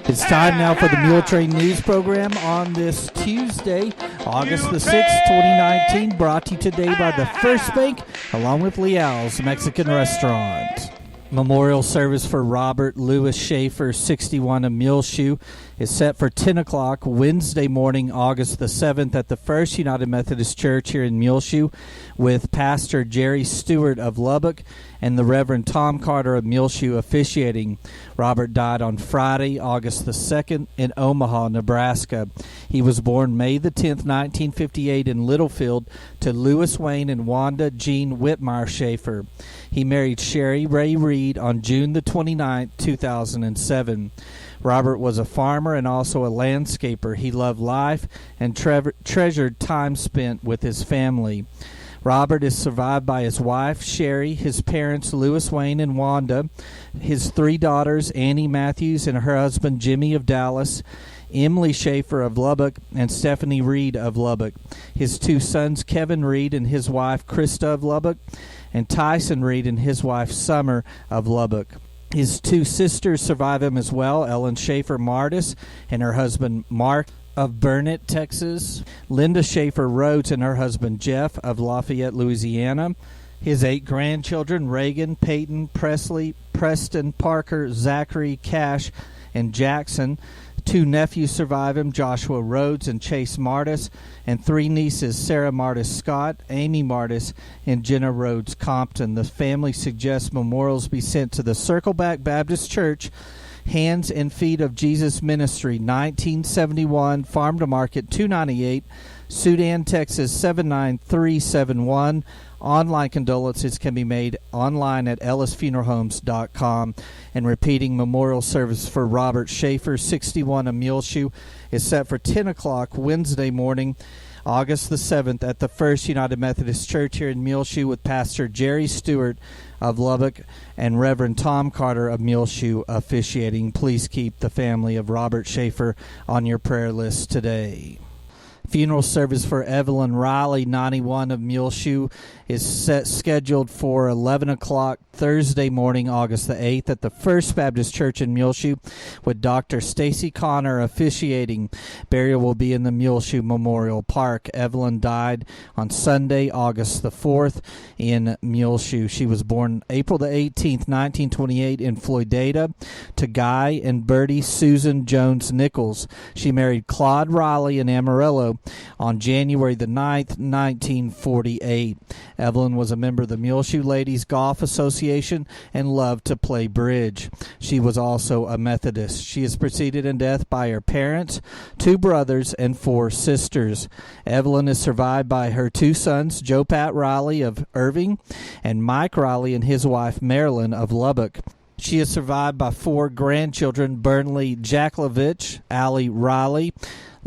It's time now for the Muletrain News Program on this Tuesday, August the 6th, 2019, brought to you today by the First Bank, along with Leal's Mexican Restaurant. Memorial service for Robert Louis Schaefer, 61 of Muleshoe, is set for 10 o'clock Wednesday morning, August the 7th, at the First United Methodist Church here in Muleshoe, with Pastor Jerry Stewart of Lubbock and the Reverend Tom Carter of Muleshoe officiating. Robert died on Friday, August the 2nd, in Omaha, Nebraska. He was born May the 10th, 1958, in Littlefield to Louis Wayne and Wanda Jean Whitmire Schaefer. He married Sherry Ray Reed on June the 29th, 2007. Robert was a farmer and also a landscaper. He loved life and treasured time spent with his family. Robert is survived by his wife, Sherry, his parents, Louis Wayne and Wanda, his three daughters, Annie Matthews and her husband, Jimmy of Dallas, Emily Schaefer of Lubbock, and Stephanie Reed of Lubbock, his two sons, Kevin Reed and his wife, Krista of Lubbock, and Tyson Reed and his wife, Summer of Lubbock. His two sisters survive him as well, Ellen Schaefer Martis and her husband, Mark of Burnett, Texas, Linda Schaefer Rhodes and her husband, Jeff of Lafayette, Louisiana, his 8 grandchildren, Reagan, Peyton, Presley, Preston, Parker, Zachary, Cash, and Jackson. 2 nephews survive him, Joshua Rhodes and Chase Martis, and 3 nieces, Sarah Martis Scott, Amy Martis, and Jenna Rhodes Compton. The family suggests memorials be sent to the Circleback Baptist Church, Hands and Feet of Jesus Ministry, 1971, Farm to Market 298, Sudan, Texas 79371. Online condolences can be made online at ellisfuneralhomes.com. And repeating, memorial service for Robert Schaefer, 61 of Muleshoe, is set for 10 o'clock Wednesday morning, August the 7th, at the First United Methodist Church here in Muleshoe, with Pastor Jerry Stewart of Lubbock and Reverend Tom Carter of Muleshoe officiating. Please keep the family of Robert Schaefer on your prayer list today. Funeral service for Evelyn Riley, 91 of Muleshoe, is scheduled for 11 o'clock Thursday morning, August the 8th, at the First Baptist Church in Muleshoe, with Dr. Stacy Connor officiating. Burial will be in the Muleshoe Memorial Park. Evelyn died on Sunday, August the 4th, in Muleshoe. She was born April the 18th, 1928, in Floydada, to Guy and Bertie Susan Jones Nichols. She married Claude Riley in Amarillo on January the 9th, 1948. Evelyn was a member of the Muleshoe Ladies Golf Association and loved to play bridge. She was also a Methodist. She is preceded in death by her parents, 2 brothers, and 4 sisters. Evelyn is survived by her 2 sons, Joe Pat Riley of Irving and Mike Riley and his wife, Marilyn of Lubbock. She is survived by 4 grandchildren, Burnley Jacklovich, Allie Riley,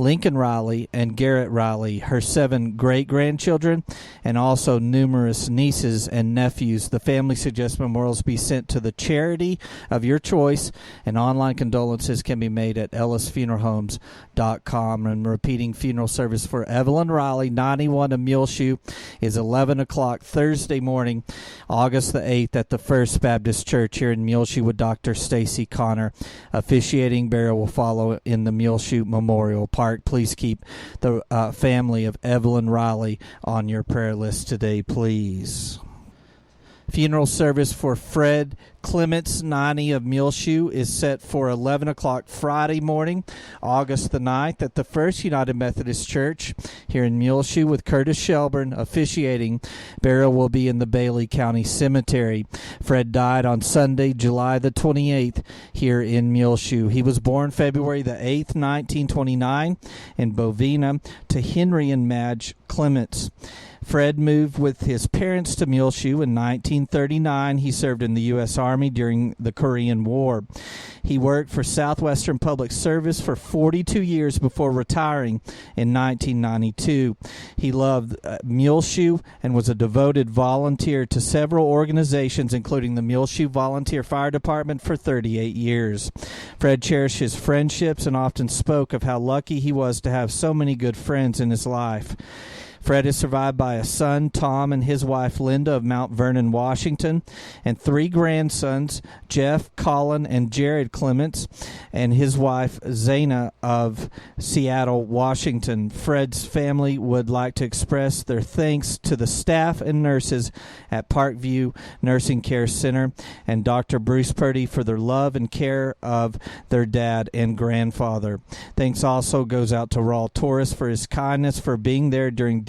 Lincoln Riley, and Garrett Riley, her 7 great-grandchildren, and also numerous nieces and nephews. The family suggests memorials be sent to the charity of your choice, and online condolences can be made at ellisfuneralhomes.com. And repeating, funeral service for Evelyn Riley, 91 of Muleshoe, is 11 o'clock Thursday morning, August the 8th, at the First Baptist Church here in Muleshoe, with Dr. Stacy Connor officiating. Burial will follow in the Muleshoe Memorial Park. Please keep the family of Evelyn Riley on your prayer list today, please. Funeral service for Fred Clements, 90 of Muleshoe, is set for 11 o'clock Friday morning, August the 9th, at the First United Methodist Church here in Muleshoe, with Curtis Shelburne officiating. Burial will be in the Bailey County Cemetery. Fred died on Sunday, July the 28th, here in Muleshoe. He was born February the 8th, 1929, in Bovina, to Henry and Madge Clements. Fred moved with his parents to Muleshoe in 1939. He served in the U.S. Army during the Korean War. He worked for Southwestern Public Service for 42 years before retiring in 1992. He loved Muleshoe and was a devoted volunteer to several organizations, including the Muleshoe Volunteer Fire Department, for 38 years. Fred cherished his friendships and often spoke of how lucky he was to have so many good friends in his life. Fred is survived by a son, Tom, and his wife, Linda, of Mount Vernon, Washington, and 3 grandsons, Jeff, Colin, and Jared Clements, and his wife, Zana, of Seattle, Washington. Fred's family would like to express their thanks to the staff and nurses at Parkview Nursing Care Center and Dr. Bruce Purdy for their love and care of their dad and grandfather. Thanks also goes out to Raul Torres for his kindness for being there during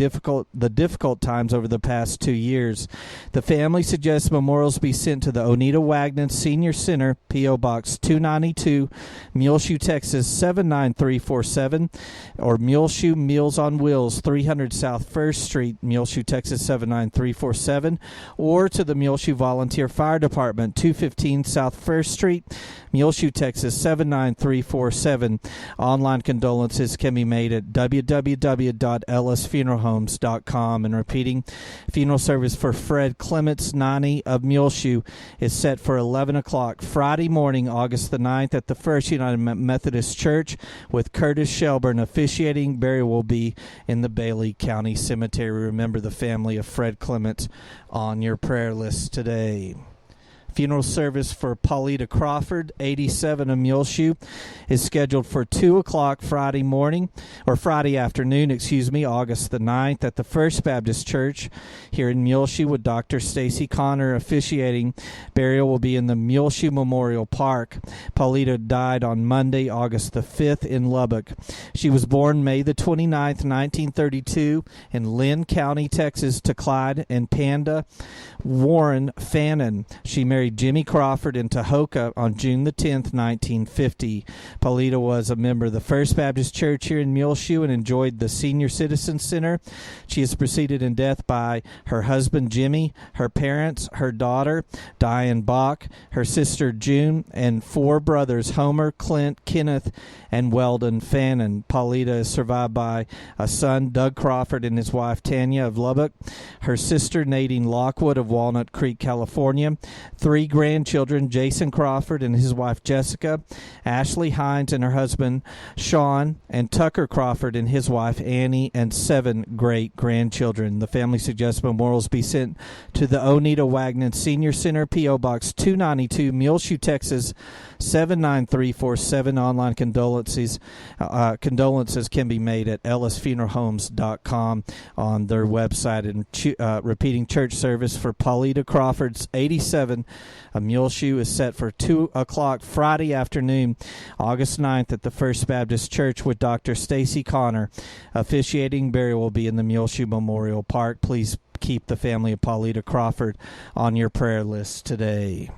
the difficult times over the past 2 years. The family suggests memorials be sent to the Oneida Wagner Senior Center, P.O. Box 292, Muleshoe, Texas 79347, or Muleshoe Meals on Wheels, 300 South 1st Street, Muleshoe, Texas 79347, or to the Muleshoe Volunteer Fire Department, 215 South 1st Street, Muleshoe, Texas 79347. Online condolences can be made at www.ellisfuneralhomes.com. And repeating, funeral service for Fred Clements, 90, of Muleshoe is set for 11 o'clock Friday morning, August the 9th at the First United Methodist Church, with Curtis Shelburne officiating. Burial will be in the Bailey County Cemetery. Remember the family of Fred Clements on your prayer list today. Funeral service for Paulita Crawford, 87, of Muleshoe, is scheduled for 2 o'clock Friday afternoon, August the 9th at the First Baptist Church here in Muleshoe, with Dr. Stacy Connor officiating. Burial will be in the Muleshoe Memorial Park. Paulita died on Monday, August the 5th in Lubbock. She was born May the 29th, 1932 in Lynn County, Texas, to Clyde and Panda Warren Fannin. She married Jimmy Crawford in Tahoka on June the 10th, 1950. Paulita was a member of the First Baptist Church here in Muleshoe and enjoyed the Senior Citizen Center. She is preceded in death by her husband Jimmy, her parents, her daughter Diane Bach, her sister June, and 4 brothers Homer, Clint, Kenneth, and Weldon Fannin. Paulita is survived by a son, Doug Crawford, and his wife Tanya of Lubbock, her sister Nadine Lockwood of Walnut Creek, California, 3 grandchildren, Jason Crawford and his wife Jessica, Ashley Hines and her husband Sean, and Tucker Crawford and his wife Annie, and 7 great-grandchildren. The family suggests memorials be sent to the Oneida Wagner Senior Center, P.O. Box 292, Muleshoe, Texas 79347. Online condolences can be made at ellisfuneralhomes.com on their website. And repeating, church service for Paulita Crawford's 87 of Muleshoe is set for 2 o'clock Friday afternoon, August 9th at the First Baptist Church, with Dr. Stacy Connor officiating. Burial will be in the Muleshoe Memorial Park. Please keep the family of Paulita Crawford on your prayer list today.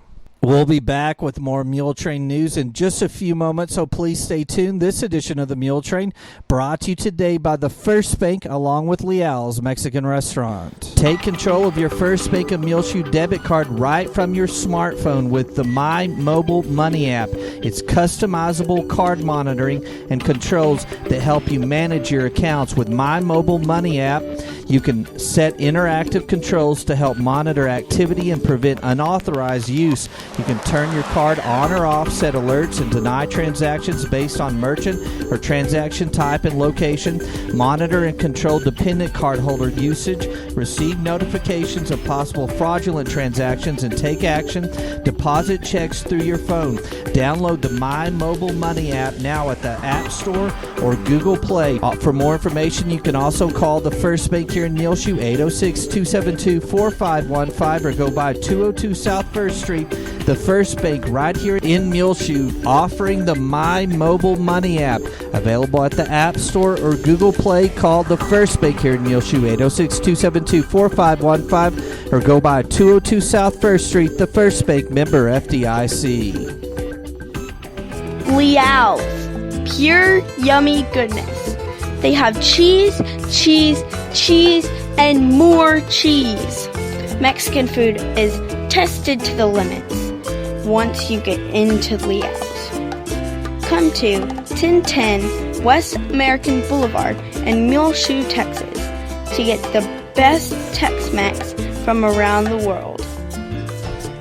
We'll be back with more Muletrain news in just a few moments, so please stay tuned. This edition of the Muletrain brought to you today by the First Bank, along with Leal's Mexican Restaurant. Take control of your First Bank of Muleshoe debit card right from your smartphone with the My Mobile Money app. It's customizable card monitoring and controls that help you manage your accounts. With My Mobile Money app, you can set interactive controls to help monitor activity and prevent unauthorized use. You can turn your card on or off, set alerts, and deny transactions based on merchant or transaction type and location, monitor and control dependent cardholder usage, receive notifications of possible fraudulent transactions, and take action, deposit checks through your phone. Download the My Mobile Money app now at the App Store or Google Play. For more information, you can also call the First Bank here in Muleshoe, 806-272-4515, or go by 202 South 1st Street. The First Bank right here in Muleshoe, offering the My Mobile Money app. Available at the App Store or Google Play. Call the First Bank here in Muleshoe, 806-272-4515, or go by 202 South 1st Street. The First Bank, member FDIC. Leal's, pure yummy goodness. They have cheese, cheese, cheese, and more cheese. Mexican food is tested to the limits once you get into Leal's. Come to 1010 West American Boulevard in Muleshoe, Texas to get the best Tex-Mex from around the world.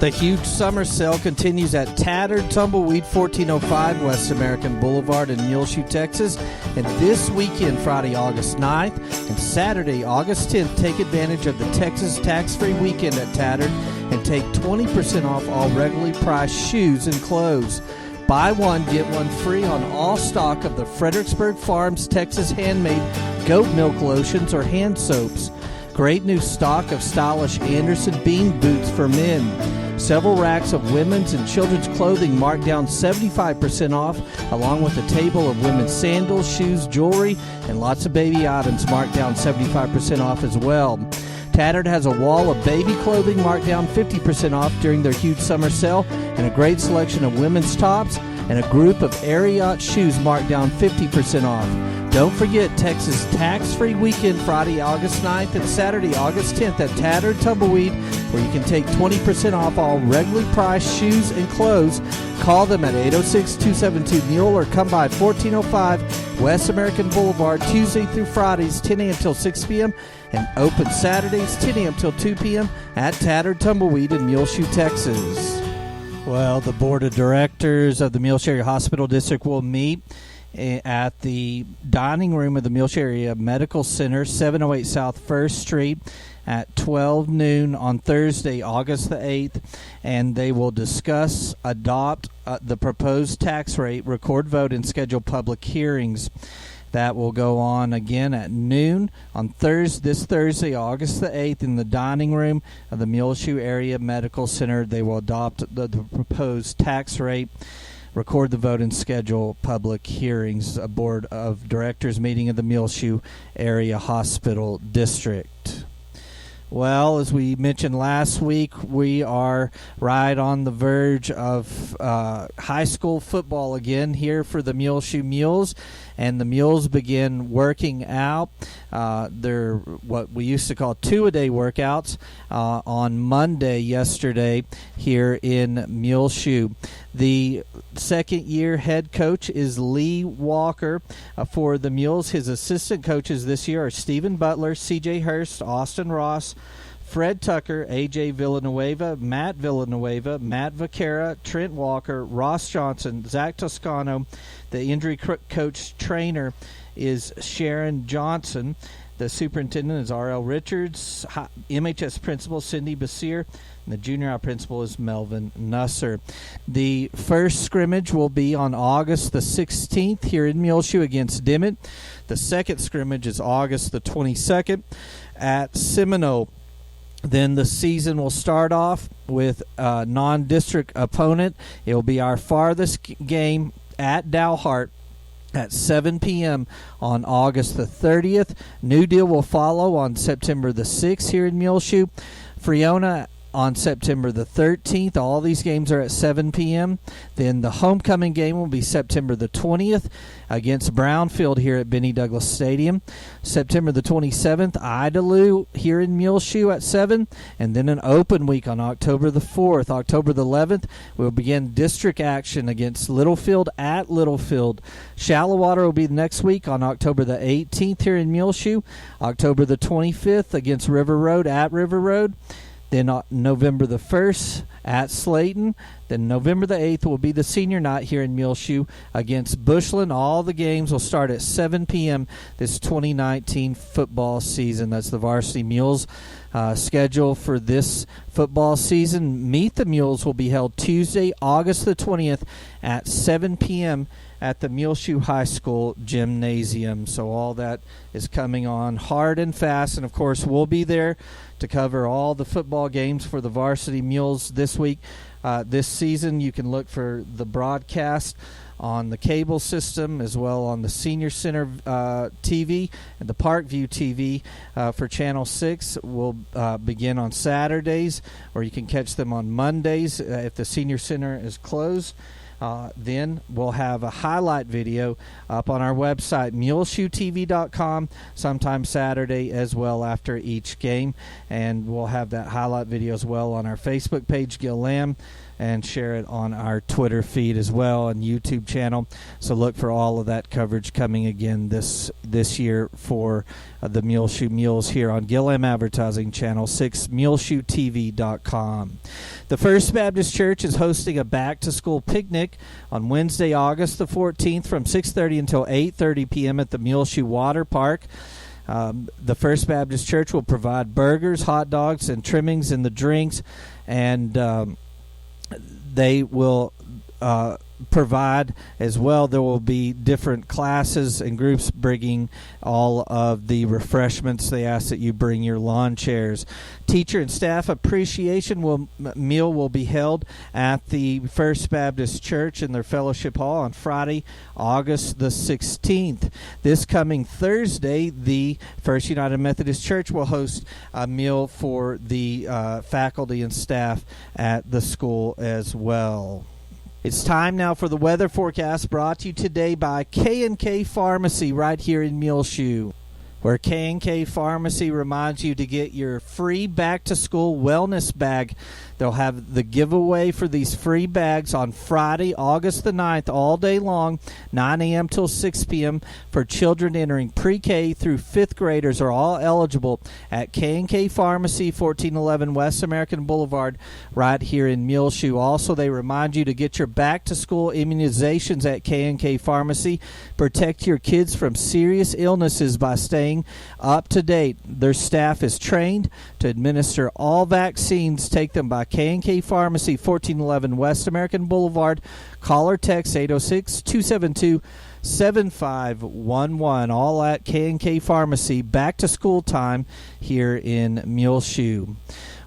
The huge summer sale continues at Tattered Tumbleweed, 1405 West American Boulevard in Muleshoe, Texas. And this weekend, Friday, August 9th and Saturday, August 10th, take advantage of the Texas tax-free weekend at Tattered and take 20% off all regularly priced shoes and clothes. Buy one, get one free on all stock of the Fredericksburg Farms Texas handmade goat milk lotions or hand soaps. Great new stock of stylish Anderson bean boots for men. Several racks of women's and children's clothing marked down 75% off, along with a table of women's sandals, shoes, jewelry, and lots of baby items marked down 75% off as well. Tattered has a wall of baby clothing marked down 50% off during their huge summer sale, and a great selection of women's tops and a group of Ariat shoes marked down 50% off. Don't forget Texas tax-free weekend, Friday, August 9th and Saturday, August 10th at Tattered Tumbleweed, where you can take 20% off all regularly priced shoes and clothes. Call them at 806-272-MULE or come by 1405 West American Boulevard Tuesday through Fridays, 10 a.m. till 6 p.m. and open Saturdays, 10 a.m. till 2 p.m. at Tattered Tumbleweed in Muleshoe, Texas. Well, the Board of Directors of the Muleshoe Area Hospital District will meet at the dining room of the Muleshoe Area Medical Center, 708 South 1st Street, at 12 noon on Thursday, August the 8th, and they will discuss, adopt the proposed tax rate, record vote, and schedule public hearings. That will go on again at noon on this Thursday, August the 8th, in the dining room of the Muleshoe Area Medical Center. They will adopt the proposed tax rate, record the vote, and schedule public hearings. A Board of Directors meeting of the Muleshoe Area Hospital District. Well, as we mentioned last week, we are right on the verge of high school football again here for the Muleshoe Mules, and the Mules begin working out their what we used to call two-a-day workouts on Monday yesterday here in Muleshoe. The second-year head coach is Lee Walker for the Mules. His assistant coaches this year are Stephen Butler, C.J. Hurst, Austin Ross, Fred Tucker, A.J. Villanueva, Matt Vaquera, Trent Walker, Ross Johnson, Zach Toscano. The injury coach trainer is Sharon Johnson. The superintendent is R.L. Richards. MHS principal Cindy Basir. And the junior high principal is Melvin Nusser. The first scrimmage will be on August the 16th here in Muleshoe against Dimmitt. The second scrimmage is August the 22nd at Seminole. Then the season will start off with a non-district opponent. It will be our farthest game at Dalhart at 7 p.m. on August the 30th. New Deal will follow on September the 6th here in Muleshoe. Friona on September the 13th. All these games are at 7 p.m. Then the homecoming game will be September the 20th against Brownfield here at Benny Douglas Stadium. September the 27th, Idalou here in Muleshoe at 7. And then an open week on October the 4th. October the 11th, we'll begin district action against Littlefield at Littlefield. Shallowater will be the next week on October the 18th here in Muleshoe. October the 25th against River Road at River Road. Then November the 1st at Slayton. Then November the 8th will be the senior night here in Muleshoe against Bushland. All the games will start at 7 p.m. this 2019 football season. That's the Varsity Mules schedule for this football season. Meet the Mules will be held Tuesday, August the 20th at 7 p.m. at the Muleshoe High School Gymnasium. So all that is coming on hard and fast. And, of course, we'll be there to cover all the football games for the Varsity Mules this week. This season, you can look for the broadcast on the cable system as well on the Senior Center TV and the Parkview TV for Channel 6 will begin on Saturdays, or you can catch them on Mondays if the Senior Center is closed. Then we'll have a highlight video up on our website, muleshoetv.com, sometime Saturday as well after each game. And we'll have that highlight video as well on our Facebook page. Gil Lamb and share it on our Twitter feed as well and YouTube channel. So look for all of that coverage coming again this year for the Muleshoe Mules here on Gillam Advertising Channel 6, muleshoetv.com. The First Baptist Church is hosting a back-to-school picnic on Wednesday, August the 14th from 6:30 until 8:30 p.m. at the Muleshoe Water Park. The First Baptist Church will provide burgers, hot dogs, and trimmings in the drinks, and they will provide as well. There will be different classes and groups bringing all of the refreshments. They ask that you bring your lawn chairs. Teacher and staff appreciation meal will be held at the First Baptist Church in their fellowship hall on Friday, August the 16th. This coming Thursday, the First United Methodist Church will host a meal for the faculty and staff at the school as well. It's time now for the weather forecast, brought to you today by K&K Pharmacy right here in Muleshoe, where K&K Pharmacy reminds you to get your free back-to-school wellness bag. They'll have the giveaway for these free bags on Friday, August the 9th, all day long, 9 a.m. till 6 p.m. for children entering pre-K through 5th graders are all eligible at K&K Pharmacy, 1411 West American Boulevard, right here in Muleshoe. Also, they remind you to get your back-to-school immunizations at K&K Pharmacy. Protect your kids from serious illnesses by staying up to date. Their staff is trained to administer all vaccines. Take them by K&K Pharmacy, 1411 West American Boulevard. Call or text 806-272-7511. All at K&K Pharmacy. Back to school time here in Muleshoe.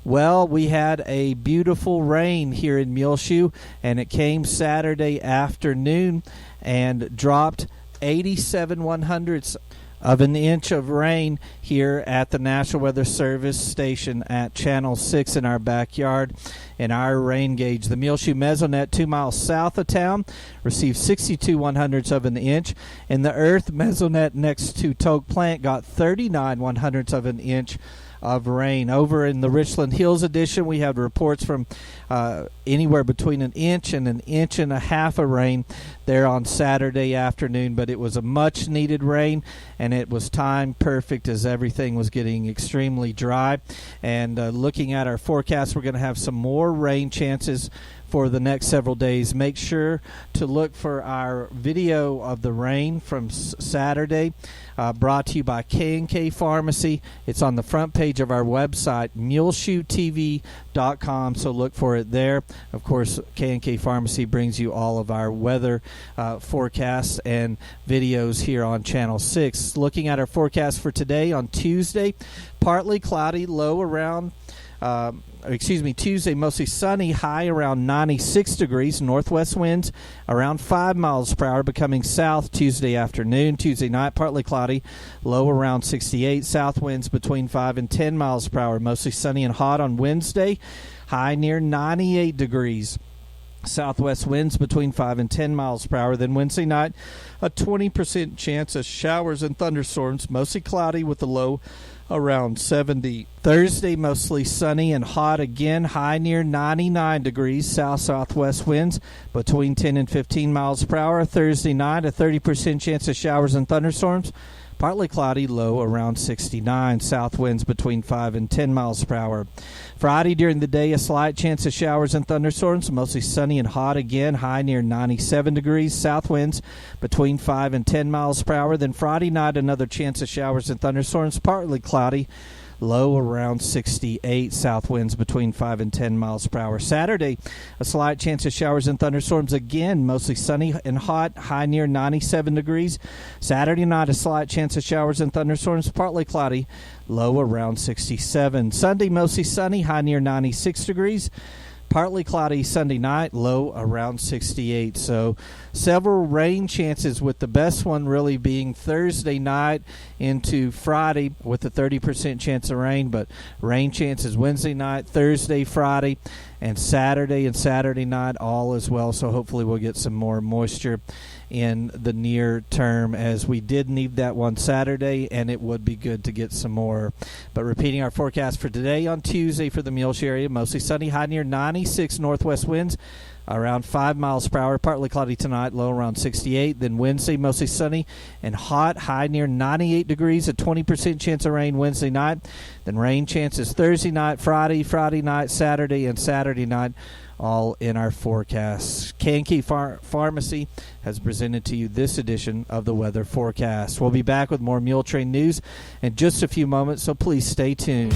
Well, we had a beautiful rain here in Muleshoe, and it came Saturday afternoon and dropped 87/100ths of an inch of rain here at the National Weather Service station at Channel 6 in our backyard. In our rain gauge, the Muleshoe Mesonet 2 miles south of town received 62/100ths of an inch, and the Earth Mesonet next to Toke Plant got 39/100ths of an inch of rain. Over in the Richland Hills edition, we have reports from anywhere between an inch and an inch and a half of rain there on Saturday afternoon, but it was a much needed rain, and it was timed perfect as everything was getting extremely dry. And looking at our forecast, we're going to have some more rain chances for the next several days. Make sure to look for our video of the rain from Saturday, brought to you by K&K Pharmacy. It's on the front page of our website, muleshoetv.com, so look for it there. Of course, K&K Pharmacy brings you all of our weather forecasts and videos here on Channel 6. Looking at our forecast for today on Tuesday, partly cloudy, low around Tuesday, mostly sunny, high around 96 degrees, northwest winds around 5 miles per hour, becoming south Tuesday afternoon. Tuesday night, partly cloudy, low around 68, south winds between 5 and 10 miles per hour, mostly sunny and hot on Wednesday, high near 98 degrees. Southwest winds between 5 and 10 miles per hour. Then Wednesday night, a 20% chance of showers and thunderstorms, mostly cloudy with a low around 70. Thursday, mostly sunny and hot again, high near 99 degrees. South-southwest winds between 10 and 15 miles per hour. Thursday night, a 30% chance of showers and thunderstorms, partly cloudy, low around 69. South winds between 5 and 10 miles per hour. Friday during the day, a slight chance of showers and thunderstorms, mostly sunny and hot again, high near 97 degrees. South winds between 5 and 10 miles per hour. Then Friday night, another chance of showers and thunderstorms, partly cloudy, low around 68. South winds between 5 and 10 miles per hour. Saturday, a slight chance of showers and thunderstorms again, mostly sunny and hot, high near 97 degrees. Saturday night, a slight chance of showers and thunderstorms, partly cloudy, low around 67. Sunday, mostly sunny, high near 96 degrees. Partly cloudy Sunday night, low around 68. So several rain chances, with the best one really being Thursday night into Friday with a 30% chance of rain. But rain chances Wednesday night, Thursday, Friday, and Saturday night all as well. So hopefully we'll get some more moisture in the near term, as we did need that one Saturday, and it would be good to get some more. But repeating our forecast for today on Tuesday for the Muleshoe area, mostly sunny, high near 96, northwest winds around 5 miles per hour, partly cloudy tonight, low around 68. Then Wednesday, mostly sunny and hot, high near 98 degrees, a 20% chance of rain Wednesday night. Then rain chances Thursday night, Friday night, Saturday, and Saturday night, all in our forecasts. K&K Pharmacy has presented to you this edition of the weather forecast. We'll be back with more Muletrain news in just a few moments, so please stay tuned.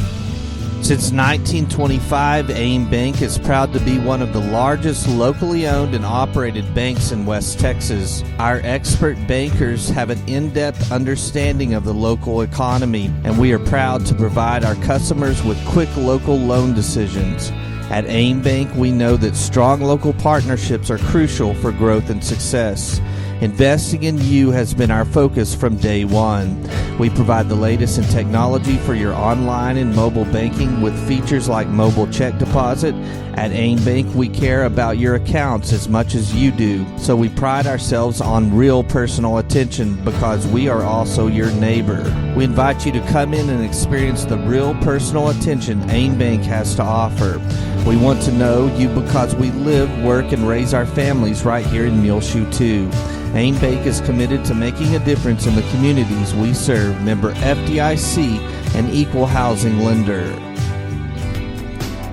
Since 1925, AIM Bank is proud to be one of the largest locally owned and operated banks in West Texas. Our expert bankers have an in-depth understanding of the local economy, and we are proud to provide our customers with quick local loan decisions. At AIM Bank, we know that strong local partnerships are crucial for growth and success. Investing in you has been our focus from day one. We provide the latest in technology for your online and mobile banking with features like mobile check deposit. At AIM Bank, we care about your accounts as much as you do, so we pride ourselves on real personal attention because we are also your neighbor. We invite you to come in and experience the real personal attention AIM Bank has to offer. We want to know you because we live, work, and raise our families right here in Muleshoe too. AIM Bank is committed to making a difference in the communities we serve. Member FDIC, an equal housing lender.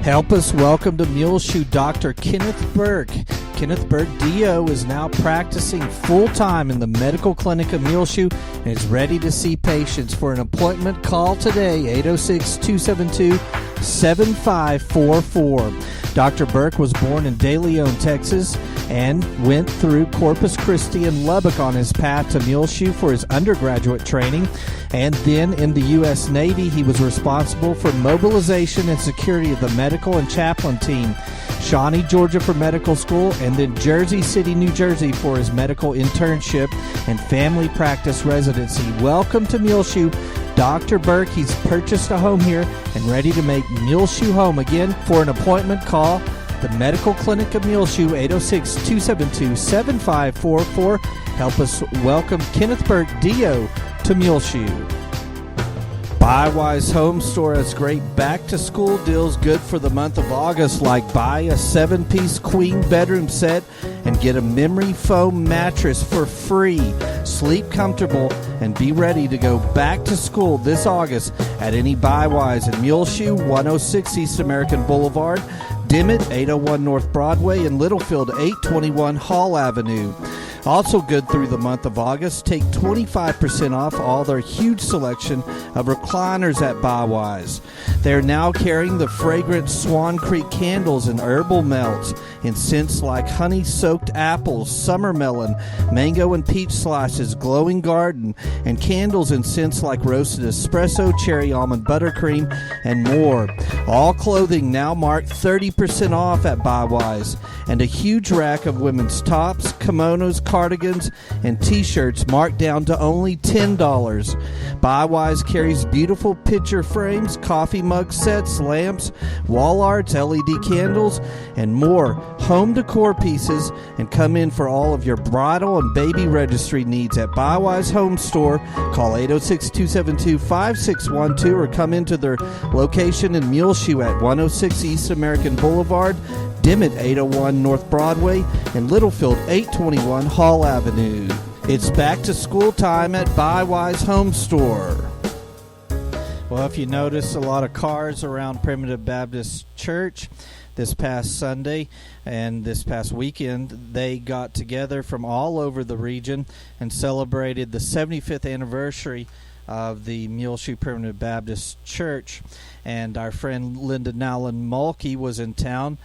Help us welcome to Muleshoe Dr. Kenneth Burke. Kenneth Burke, DO, is now practicing full-time in the medical clinic of Muleshoe and is ready to see patients. For an appointment, call today, 806-272-7544. Dr. Burke was born in De Leon, Texas, and went through Corpus Christi and Lubbock on his path to Muleshoe for his undergraduate training. And then in the U.S. Navy, he was responsible for mobilization and security of the medical and chaplain team. Shawnee, Georgia for medical school, and then Jersey City, New Jersey for his medical internship and family practice residency. Welcome to Muleshoe, Dr. Burke. He's purchased a home here and ready to make Muleshoe home again. For an appointment, call the Medical Clinic of Muleshoe, 806-272-7544. Help us welcome Kenneth Burke, DO, to Muleshoe. Buy-Wise Home Store has great back-to-school deals good for the month of August, like buy a 7-piece queen bedroom set and get a memory foam mattress for free. Sleep comfortable and be ready to go back to school this August at any Buy-Wise in Muleshoe, 106 East American Boulevard, Dimmitt, 801 North Broadway, and Littlefield, 821 Hall Avenue. Also good through the month of August, take 25% off all their huge selection of recliners at Buy-Wise. They're now carrying the fragrant Swan Creek candles and herbal melts in scents like honey-soaked apples, summer melon, mango and peach slices, glowing garden, and candles in scents like roasted espresso, cherry almond buttercream, and more. All clothing now marked 30% off at Buy-Wise, and a huge rack of women's tops, kimonos, cardigans, and t-shirts marked down to only $10. Buy-Wise carries beautiful picture frames, coffee mug sets, lamps, wall arts, LED candles, and more home decor pieces, and come in for all of your bridal and baby registry needs at Buy-Wise Home Store. Call 806-272-5612 or come into their location in Muleshoe at 106 East American Boulevard, Dimmitt, 801 North Broadway, and Littlefield, 821 Hall Avenue. It's back to school time at Buy-Wise Home Store. Well, if you notice, a lot of cars around Primitive Baptist Church this past Sunday and this past weekend, they got together from all over the region and celebrated the 75th anniversary of the Muleshoe Primitive Baptist Church. And our friend Linda Nowlin Mulkey was in town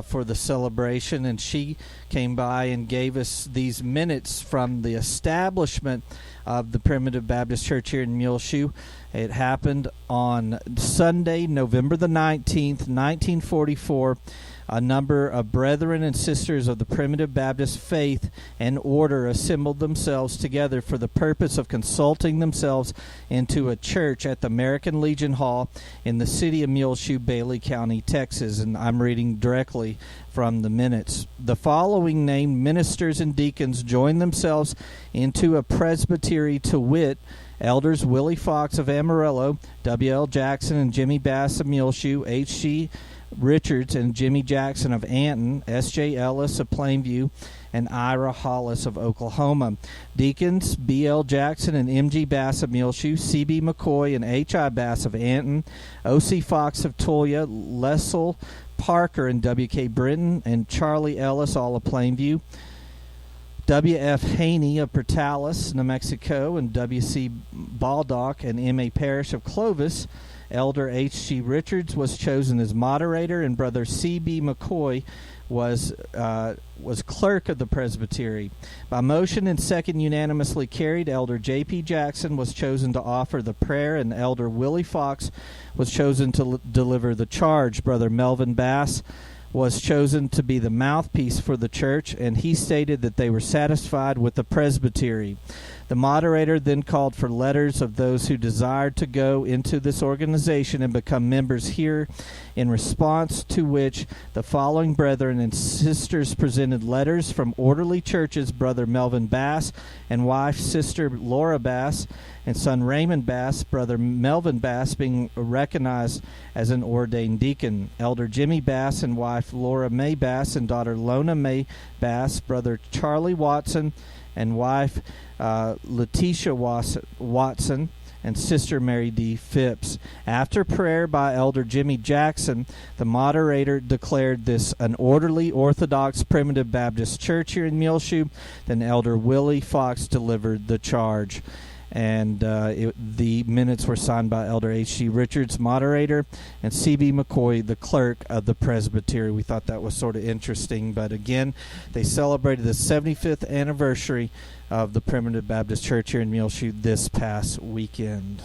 for the celebration, and she came by and gave us these minutes from the establishment of the Primitive Baptist Church here in Muleshoe. It happened on Sunday, November the 19th, 1944. A number of brethren and sisters of the Primitive Baptist faith and order assembled themselves together for the purpose of consulting themselves into a church at the American Legion Hall in the the city of Muleshoe, Bailey County, Texas. And I'm reading directly from the minutes. The following named ministers and deacons joined themselves into a presbytery, to wit, Elders Willie Fox of Amarillo, W.L. Jackson and Jimmy Bass of Muleshoe, H.C. Richards and Jimmy Jackson of Anton, S.J. Ellis of Plainview, and Ira Hollis of Oklahoma. Deacons B.L. Jackson and M.G. Bass of Muleshoe, C.B. McCoy and H.I. Bass of Anton, O.C. Fox of Tolia, Lessel Parker and W.K. Britton, and Charlie Ellis, all of Plainview. W.F. Haney of Portales, New Mexico, and W.C. Baldock and M.A. Parrish of Clovis. Elder H.G. Richards was chosen as moderator, and Brother C.B. McCoy was clerk of the presbytery. By motion and second unanimously carried, Elder J.P. Jackson was chosen to offer the prayer, and Elder Willie Fox was chosen to deliver the charge. Brother Melvin Bass was chosen to be the mouthpiece for the church, and he stated that they were satisfied with the presbytery. The moderator then called for letters of those who desired to go into this organization and become members here, in response to which the following brethren and sisters presented letters from orderly churches: Brother Melvin Bass and wife Sister Laura Bass, and son Raymond Bass, Brother Melvin Bass being recognized as an ordained deacon. Elder Jimmy Bass and wife Laura May Bass and daughter Lona May Bass, Brother Charlie Watson and wife Letitia Watson, and Sister Mary D. Phipps. After prayer by Elder Jimmy Jackson, the moderator declared this an orderly Orthodox Primitive Baptist church here in Muleshoe. Then Elder Willie Fox delivered the charge. And the minutes were signed by Elder H.G. Richards, moderator, and C.B. McCoy, the clerk of the presbytery. We thought that was sort of interesting. But again, they celebrated the 75th anniversary of the Primitive Baptist Church here in Muleshoe this past weekend.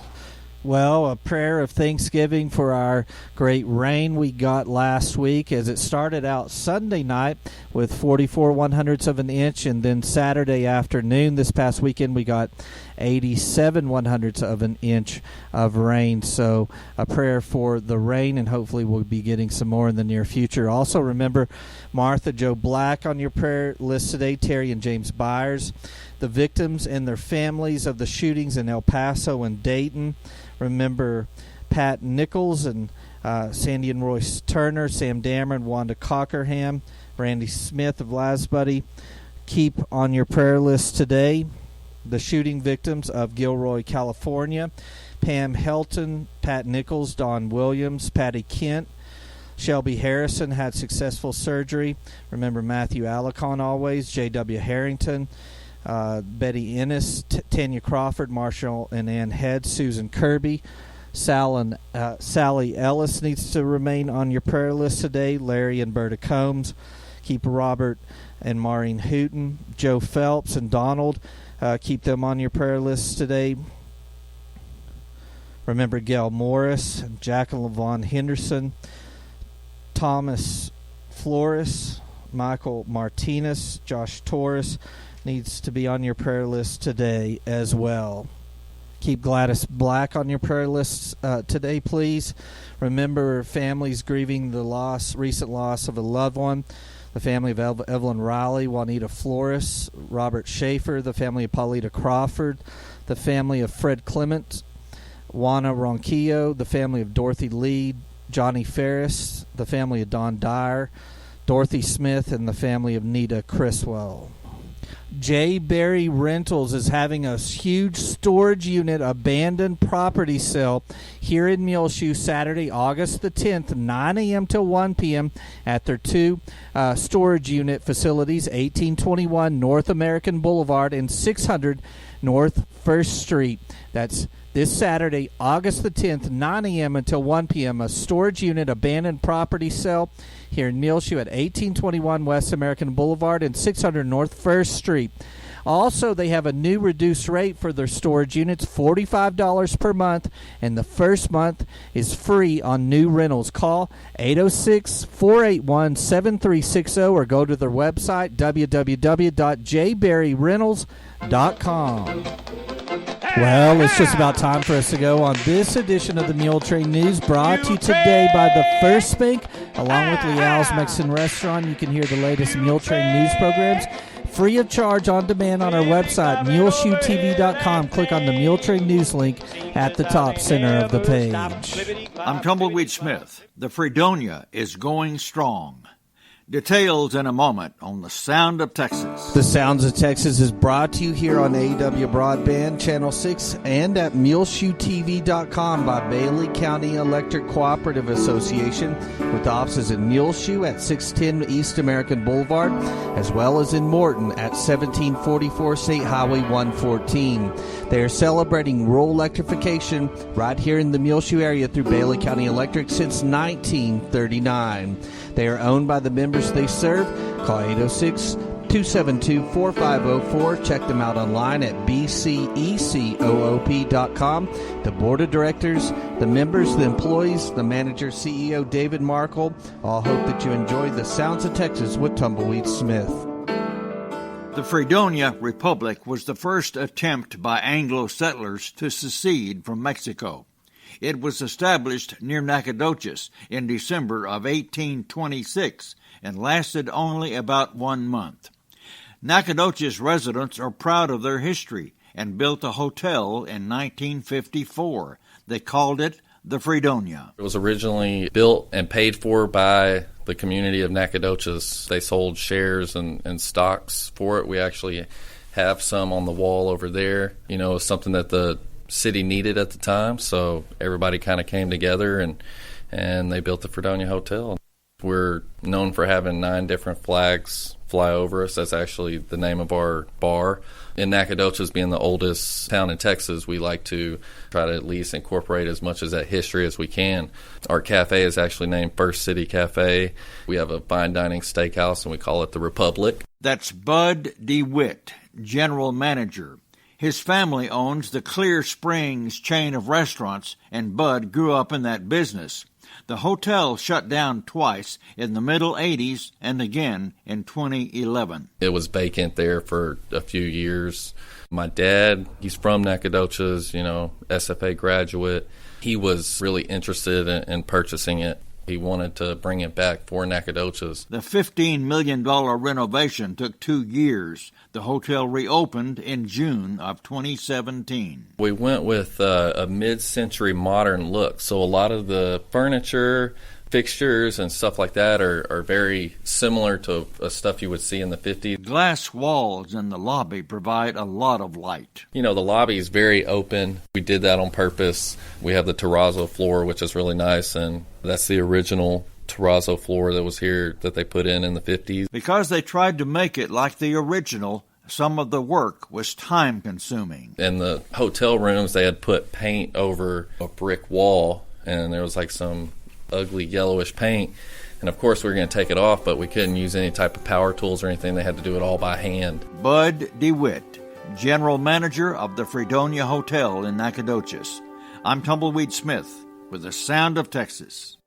Well, a prayer of thanksgiving for our great rain we got last week, as it started out Sunday night with 44 100ths of an inch, and then Saturday afternoon this past weekend we got 87 100ths of an inch of rain. So a prayer for the rain, and hopefully we'll be getting some more in the near future. Also remember Martha Joe Black on your prayer list today, Terry and James Byers, the victims and their families of the shootings in El Paso and Dayton. Remember Pat Nichols and Sandy and Royce Turner, Sam Dammer and Wanda Cockerham, Randy Smith of Lasbuddy. Keep on your prayer list today the shooting victims of Gilroy, California: Pam Helton, Pat Nichols, Don Williams, Patty Kent. Shelby Harrison had successful surgery. Remember Matthew Alicon always, J.W. Harrington, Betty Ennis, Tanya Crawford, Marshall and Ann Head, Susan Kirby. Sally Ellis needs to remain on your prayer list today. Larry and Berta Combs. Keep Robert and Maureen Hooten. Joe Phelps and Donald, keep them on your prayer list today. Remember Gail Morris, Jacqueline Vaughn Henderson, Thomas Flores, Michael Martinez, Josh Torres needs to be on your prayer list today as well. Keep Gladys Black on your prayer list today, please. Remember families grieving the recent loss of a loved one. The family of Evelyn Riley, Juanita Flores, Robert Schaefer, the family of Paulita Crawford, the family of Fred Clement, Juana Ronquillo, the family of Dorothy Lee, Johnny Ferris, the family of Don Dyer, Dorothy Smith, and the family of Nita Criswell. J. Berry Rentals is having a huge storage unit abandoned property sale here in Muleshoe Saturday, August the 10th, 9 a.m. till 1 p.m. at their two storage unit facilities, 1821 North American Boulevard and 600 North 1st Street. That's this Saturday, August the 10th, 9 a.m. until 1 p.m., a storage unit abandoned property sale here in Muleshoe at 1821 West American Boulevard and 600 North 1st Street. Also, they have a new reduced rate for their storage units, $45 per month, and the first month is free on new rentals. Call 806-481-7360 or go to their website, www.jberryrentals.com. Well, it's just about time for us to go on this edition of the Muletrain News, brought to you today by the First Bank. Along with Leal's Mexican Restaurant, you can hear the latest Muletrain news programs free of charge on demand on our website, muleshoetv.com. Click on the Muletrain News link at the top center of the page. I'm Tumbleweed Smith. The Fredonia is going strong. Details in a moment on the Sound of Texas. The Sounds of Texas is brought to you here on AW Broadband, Channel 6, and at muleshoetv.com by Bailey County Electric Cooperative Association, with offices in Muleshoe at 610 East American Boulevard, as well as in Morton at 1744 State Highway 114. They are celebrating rural electrification right here in the Muleshoe area through Bailey County Electric since 1939. They are owned by the members they serve. Call 806-272-4504. Check them out online at bcecoop.com. The board of directors, the members, the employees, the manager, CEO David Markle, all hope that you enjoy the Sounds of Texas with Tumbleweed Smith. The Fredonia Republic was the first attempt by Anglo settlers to secede from Mexico. It was established near Nacogdoches in December of 1826 and lasted only about 1 month. Nacogdoches residents are proud of their history and built a hotel in 1954. They called it the Fredonia. It was originally built and paid for by the community of Nacogdoches. They sold shares and stocks for it. We actually have some on the wall over there. You know, something that the city needed at the time, so everybody kind of came together and they built the Fredonia Hotel. We're known for having 9 different flags fly over us. That's actually the name of our bar. In Nacogdoches being the oldest town in Texas, we like to try to at least incorporate as much of that history as we can. Our cafe is actually named First City Cafe. We have a fine dining steakhouse, and we call it the Republic. That's Bud DeWitt, general manager. His family owns the Clear Springs chain of restaurants, and Bud grew up in that business. The hotel shut down twice in the middle 80s and again in 2011. It was vacant there for a few years. My dad, he's from Nacogdoches, SFA graduate. He was really interested in purchasing it. He wanted to bring it back for Nacogdoches. The $15 million renovation took 2 years. The hotel reopened in June of 2017. We went with a mid-century modern look, so a lot of the furniture, fixtures, and stuff like that are very similar to stuff you would see in the 50s. Glass walls in the lobby provide a lot of light. The lobby is very open. We did that on purpose. We have the terrazzo floor, which is really nice, and that's the original terrazzo floor that was here that they put in the 50s. Because they tried to make it like the original, some of the work was time-consuming. In the hotel rooms, they had put paint over a brick wall, and there was like some ugly yellowish paint. And of course, we were going to take it off, but we couldn't use any type of power tools or anything. They had to do it all by hand. Bud DeWitt, general manager of the Fredonia Hotel in Nacogdoches. I'm Tumbleweed Smith with the Sound of Texas.